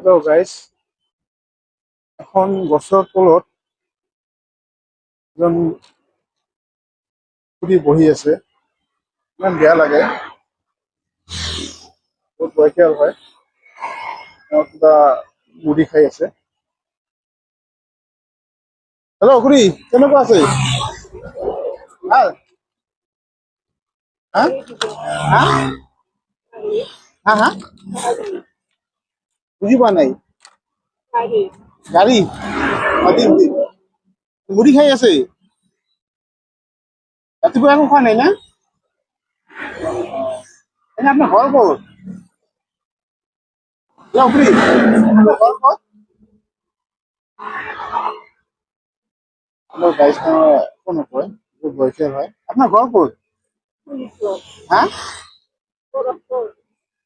Hello' guys, এখন গছৰ তলত এজন খুৰী বহি আছে। ইমান বেয়া লাগে, বহুত বয়সীয়াল হয়। তেওঁ কিবা মুড়ি খাই আছে। হেল্ল' খুৰী, কেনেকুৱা আছে? ভাল? হা হা হা হা বুজি পোৱা নাই। গাড়ী দিম দিম। মুড়ি খাই আছে, ৰাতিপুৱা একো খোৱা নাই না? এনে আপোনাৰ ঘৰ ক'ত? হেল্ল' খুৰী, আপোনাৰ ঘৰ ক'ত? হেল্ল' গাইজ, তেওঁ একো নকয়, বহুত বয়সীয়াল হয়। আপোনাৰ ঘৰ ক'ত? হা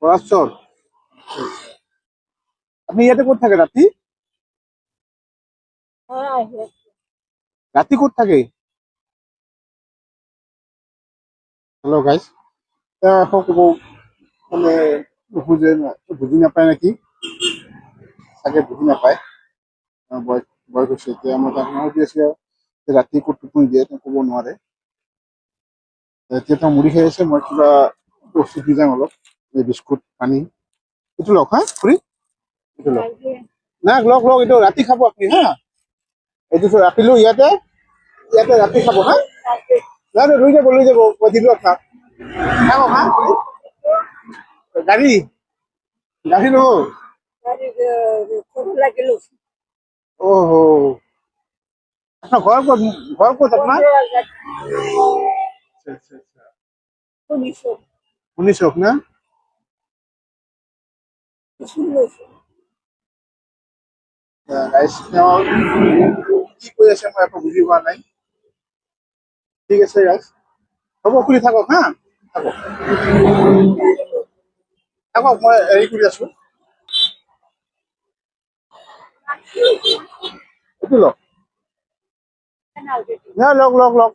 পৰাশৰ। আপনি ইয়াতে ক'ত থাকে ৰাতি? ৰাতি ক'ত থাকে? হেল্ল' গাইজ, তেওঁ আকৌ ক'ব মানে নুবুজে, বুজি নাপায় নেকি, চাগে বুজি নাপায়। বয়স বয়স হৈছে এতিয়া। মই তাক সুধি আছো যে ৰাতি ক'ত টোপনি দিয়ে, তেওঁ ক'ব নোৱাৰে। এতিয়া তেওঁ মুড়ি খাই আছে, মই কিবা বস্তু দি যাম অলপ, এই বিস্কুট পানী। এইটো লওক হা খুৰী, এইটো লওক। না লওক লওক, এইটো ৰাতি খাব আপুনি হা। এইটো ৰাখিলো ইয়াতে, ইয়াতে ৰাতি খাব হা। নাই নাই, লৈ যাব, মই দিলো আপোনাক। খাব হা খুৰী? গাড়ী গাড়ী নহ'ল। অহ, আপোনাৰ ঘৰ ক'ত? ঘৰ ক'ত আপোনাৰ? আচ্ছা আচ্ছা আচ্ছা, শুনিছক না? গাইজ, তেওঁ কি কৈ আছে মই একো বুজি পোৱা নাই। ঠিক আছে গাইজ, হ'ব খুলি থাকক হা, থাকক থাকক, মই হেৰি কৰি আছো। এইটো লওক, লওক লওক লওক।